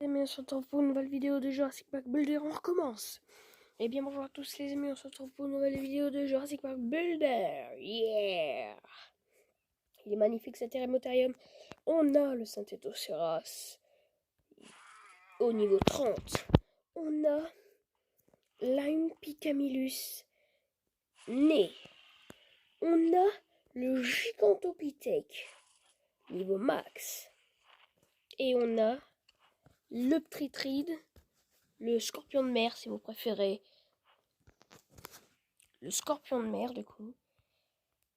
Les amis, on se retrouve pour une nouvelle vidéo de Jurassic Park Builder, on recommence. Et bien bonjour à tous les amis, on se retrouve pour une nouvelle vidéo de Jurassic Park Builder. Yeah. Il est magnifique cet Eremotherium. On a le Synthétocéras au niveau 30. On a l'Impicamillus né. On a le Gigantopithèque niveau max. Et on a le Ptritride, le scorpion de mer si vous préférez. Le scorpion de mer du coup.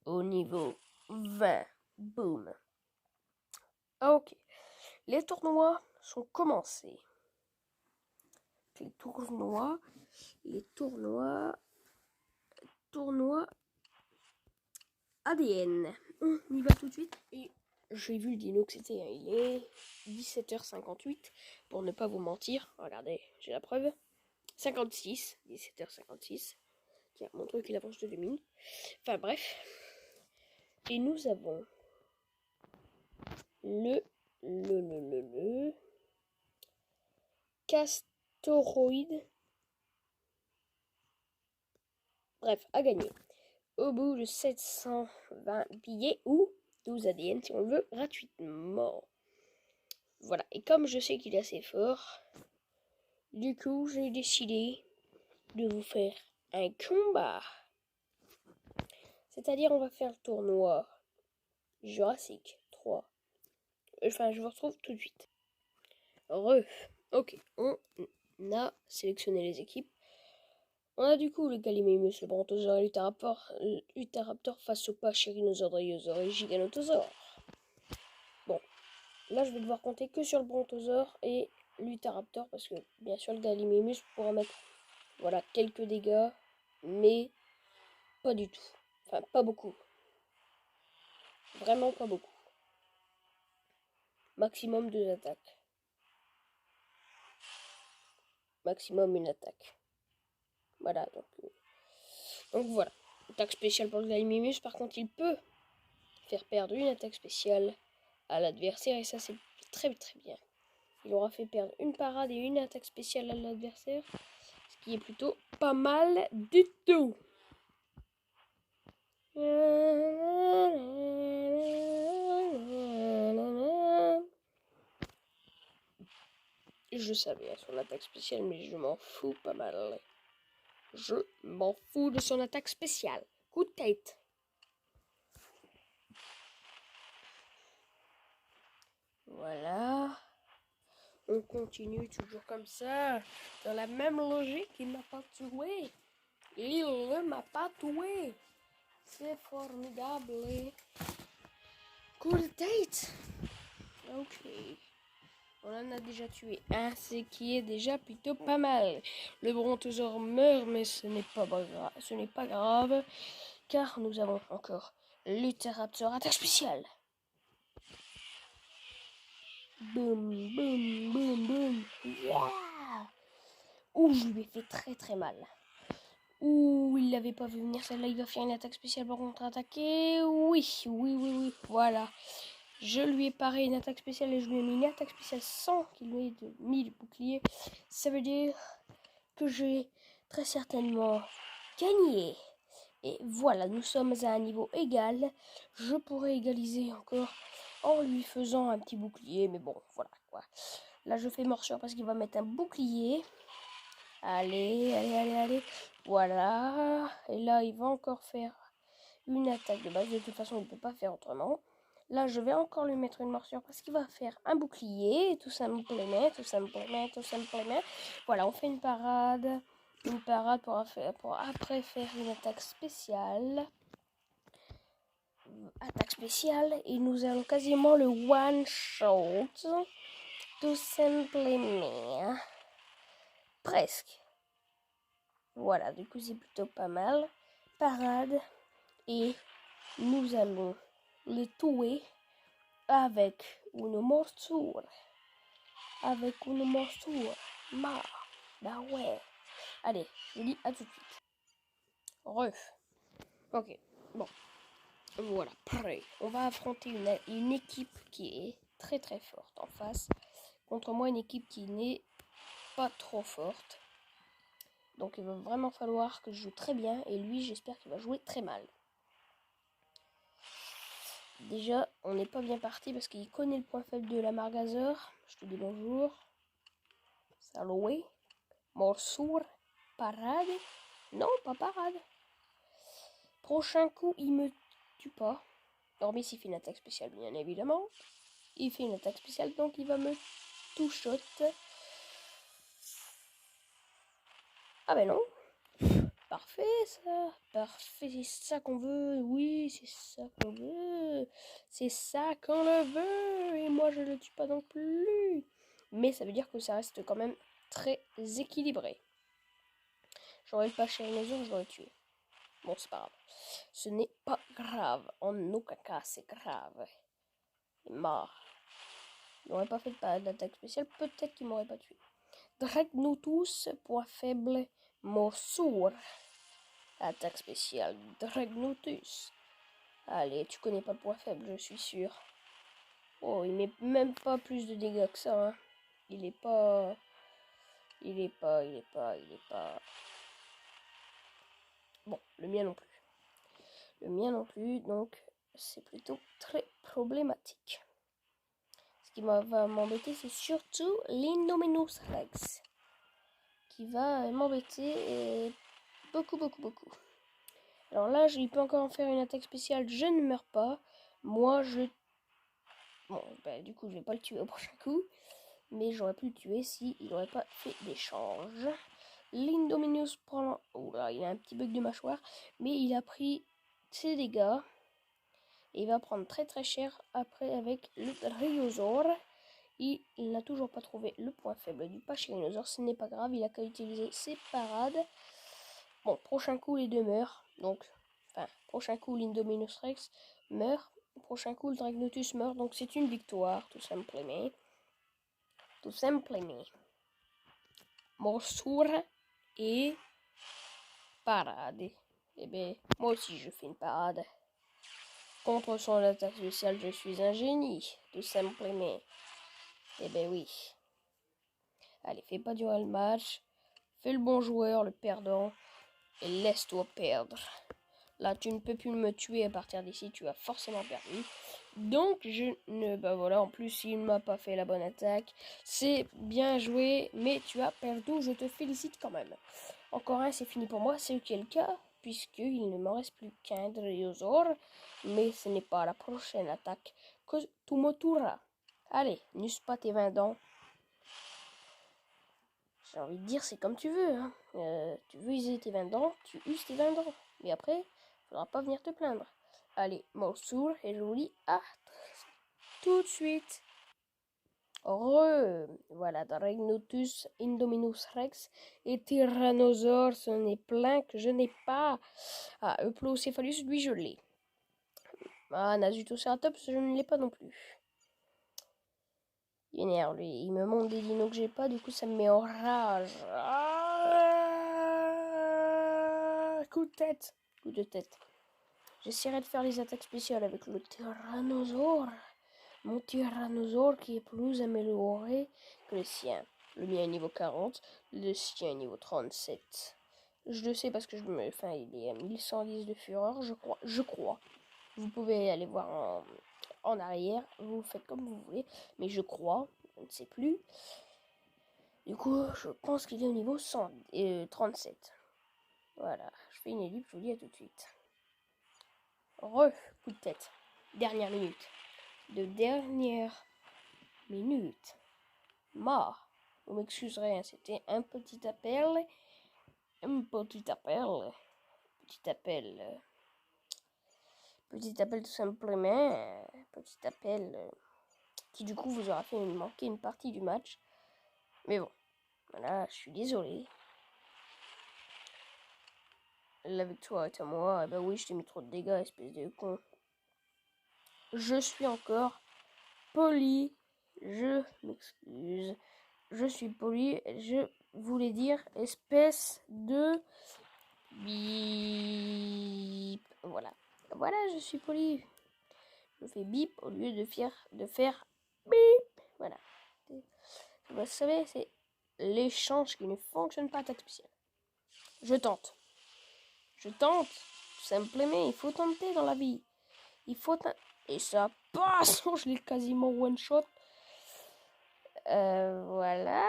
Au niveau 20. Boom. Ok. Les tournois sont commencés. Les tournois ADN. On y va tout de suite. Et j'ai vu le dino que c'était. Il est 17h58. Pour ne pas vous mentir. Regardez, j'ai la preuve. 56. 17h56. Tiens, mon truc il avance de 2 minutes. Enfin bref. Et nous avons le Castoroïde. Bref, à gagner. Au bout de 720 billets ou 12 ADN si on le veut gratuitement. Voilà, et comme je sais qu'il est assez fort, du coup j'ai décidé de vous faire un combat. C'est-à-dire on va faire le tournoi Jurassic 3. Enfin, je vous retrouve tout de suite. Ok, on a sélectionné les équipes. On a du coup le Gallimimus, le Brontosaure et l'Utéraptor face au Pachyrhinosaure, Dryosaure et Giganotosaure. Bon, là je vais devoir compter que sur le Brontosaure et l'Utéraptor parce que bien sûr le Gallimimus pourra mettre voilà, quelques dégâts, mais pas du tout. Enfin, pas beaucoup. Vraiment pas beaucoup. Maximum 2 attaques. Maximum une attaque. Voilà, donc voilà. Attaque spéciale pour le Gallimimus, par contre il peut faire perdre une attaque spéciale à l'adversaire et ça c'est très très bien. Il aura fait perdre une parade et une attaque spéciale à l'adversaire, ce qui est plutôt pas mal du tout. Je savais son attaque spéciale, mais je m'en fous pas mal. Je m'en fous de son attaque spéciale. Coup de tête. Voilà. On continue toujours comme ça. Dans la même logique, il m'a pas tué. Il ne m'a pas tué. C'est formidable. Coup de tête. Ok. On en a déjà tué un, ce qui est déjà plutôt pas mal. Le Brontosaure meurt, mais ce n'est pas grave, car nous avons encore l'Utéraptor attaque spéciale. Boum, boum, boum, boum. Yeah. Ouh, je lui ai fait très très mal. Ouh, il l'avait pas vu venir, celle-là, il va faire une attaque spéciale pour contre-attaquer. Oui, voilà. Je lui ai paré une attaque spéciale et je lui ai mis une attaque spéciale sans qu'il lui ait mis le bouclier. Ça veut dire que j'ai très certainement gagné. Et voilà, nous sommes à un niveau égal. Je pourrais égaliser encore en lui faisant un petit bouclier. Mais bon, voilà quoi. Là, je fais morsure parce qu'il va mettre un bouclier. Allez. Voilà. Et là, il va encore faire une attaque de base. De toute façon, il ne peut pas faire autrement. Là, je vais encore lui mettre une morsure parce qu'il va faire un bouclier. Tout simplement. Voilà, on fait une parade. Une parade pour après faire une attaque spéciale. Et nous allons quasiment le one-shot. Tout simplement. Presque. Voilà, du coup c'est plutôt pas mal. Parade. Et nous allons le tuer avec une morsure. Bah ouais. Allez, je vous dis à tout de suite. Ok, bon. Voilà, prêt. On va affronter une équipe qui est très très forte en face. contre moi une équipe qui n'est pas trop forte. Donc il va vraiment falloir que je joue très bien. Et lui, j'espère qu'il va jouer très mal. Déjà, on n'est pas bien parti parce qu'il connaît le point faible de la Margazor. Je te dis bonjour. Saloué. Morsour. Parade. Non, pas parade. Prochain coup, il me tue pas. Hormis s'il fait une attaque spéciale, bien évidemment. Il fait une attaque spéciale, donc il va me two-shot. Ah ben non. Parfait ça. Parfait, c'est ça qu'on veut. Oui, c'est ça qu'on veut. C'est ça qu'on le veut. Et moi, je ne le tue pas non plus. Mais ça veut dire que ça reste quand même très équilibré. J'aurais pas Chérinosaure, je l'aurais tué. Bon, c'est pas grave. Ce n'est pas grave. En aucun cas, c'est grave. Il est mort. Il n'aurait pas fait d'attaque spéciale. Peut-être qu'il m'aurait pas tué. Dragnotus, point faible, Morsour. Attaque spéciale, Dragnotus. Allez, tu connais pas le point faible, je suis sûr. Oh, il met même pas plus de dégâts que ça. Hein. Il est pas... Bon, le mien non plus. Le mien non plus, donc c'est plutôt très problématique. Ce qui va m'embêter, c'est surtout l'Indominus Rex. Qui va m'embêter beaucoup. Alors là, il peut encore en faire une attaque spéciale, je ne meurs pas. Moi, bon, bah, du coup, je vais pas le tuer au prochain coup. Mais j'aurais pu le tuer si il n'aurait pas fait d'échange. L'Indominus prend... Oh là, il a un petit bug de mâchoire. Mais il a pris ses dégâts. Et il va prendre très cher après avec le Ryosaur. Il n'a toujours pas trouvé le point faible du Pachyrhinosaure. Ce n'est pas grave, il a qu'à utiliser ses parades. Bon, prochain coup, les deux meurent. Donc, enfin, prochain coup, l'Indominus Rex meurt. Prochain coup, le Dragnotus meurt. Donc, c'est une victoire, tout simplement. Tout simplement. Morsour et parade. Eh bien, moi aussi, je fais une parade. Contre son attaque spéciale, je suis un génie, tout simplement. Eh ben oui. Allez, fais pas durer le match. Fais le bon joueur, le perdant. Et laisse-toi perdre. Là, tu ne peux plus me tuer à partir d'ici. Tu as forcément perdu. Donc, je ne... Bah voilà, en plus, il ne m'a pas fait la bonne attaque. C'est bien joué, mais tu as perdu. Je te félicite quand même. Encore un, c'est fini pour moi. C'est qui est le cas, puisqu'il ne me reste plus qu'un Dryosaur. Mais ce n'est pas la prochaine attaque que tu me tueras. Allez, n'use pas tes 20 dents. J'ai envie de dire, c'est comme tu veux. Hein. Tu veux user tes 20 dents, tu uses tes 20 dents. Mais après, il faudra pas venir te plaindre. Allez, Morsour, et je vous dis à tout de suite. Voilà, Dragnotus, Indominus Rex et Tyrannosaure, ce n'est plein que je n'ai pas. Ah, Euplocephalus, lui, je l'ai. Ah, Nasutoceratops, je ne l'ai pas non plus. Il énerve, lui. Il me montre des dinos que j'ai pas, du coup, ça me met en rage. Ah, coup de tête. Coup de tête. J'essaierai de faire les attaques spéciales avec le Tyrannosaure. Mon Tyrannosaure qui est plus amélioré que le sien. Le mien est niveau 40, le sien est niveau 37. Je le sais parce que il est à 1110 de fureur, je crois. Vous pouvez aller voir en arrière, vous faites comme vous voulez, mais je crois, je ne sais plus. Du coup, je pense qu'il est au niveau 37. Voilà, je fais une ellipse, je vous dis à tout de suite. Coup de tête. Dernière minute. Dernière minute. Mort. Vous m'excuserez, hein, c'était un petit appel. Petit appel tout simplement. Petit appel qui du coup vous aura fait manquer une partie du match. Mais bon, voilà, je suis désolé. La victoire est à moi. Eh ben oui, je t'ai mis trop de dégâts, espèce de con. Je suis encore poli. Je m'excuse. Je suis poli. Je voulais dire espèce de bip. Voilà. Voilà, je suis poli. Je fais bip au lieu de faire bip. Voilà. Vous savez, c'est l'échange qui ne fonctionne pas à attaque spéciale. Je tente. Tout simplement, il faut tenter dans la vie. Et ça passe. Je l'ai quasiment one shot. Voilà.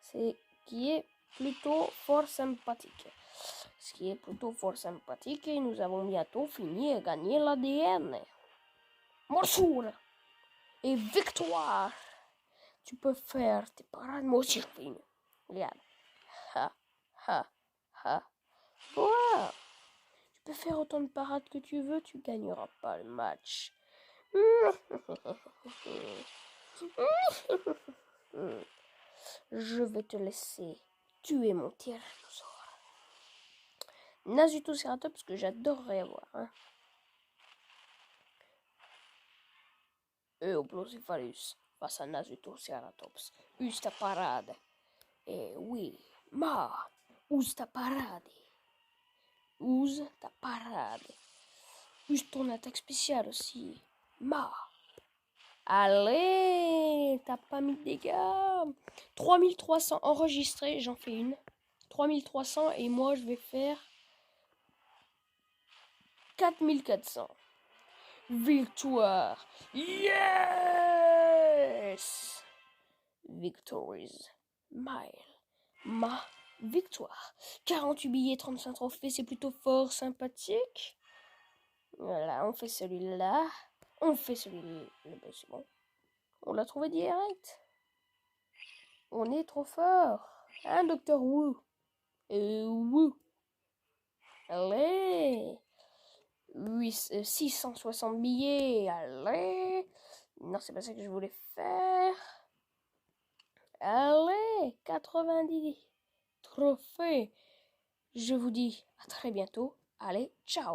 C'est qui est plutôt fort sympathique. Ce qui est plutôt fort sympathique. Et nous avons bientôt fini et gagné l'ADN. Morsure et victoire. Tu peux faire tes parades. Moi aussi, je fais une. Regarde. Ha, ha, ha. Wow. Tu peux faire autant de parades que tu veux. Tu gagneras pas le match. Je vais te laisser tuer mon tyrannosaure. Nazutoceratops que j'adorerais avoir. Hein. Euplocephalus face à Nazutoceratops. Use ta parade. Et oui, use ta parade. Use ta parade. Use ton attaque spéciale aussi. Allez, t'as pas mis de dégâts. 3300 enregistrés, j'en fais une. 3300 et moi je vais faire 4400. Victoire. Yes. Victories. Ma victoire. 48 billets, 35 trophées, c'est plutôt fort sympathique. Voilà, on fait celui-là. On fait celui-là. Ben, c'est bon. On l'a trouvé direct. On est trop fort. Hein, Docteur Wu? Wu. Allez. 660 billets. Allez. Non, c'est pas ça que je voulais faire. Allez. 90 trophées. Je vous dis à très bientôt. Allez, ciao.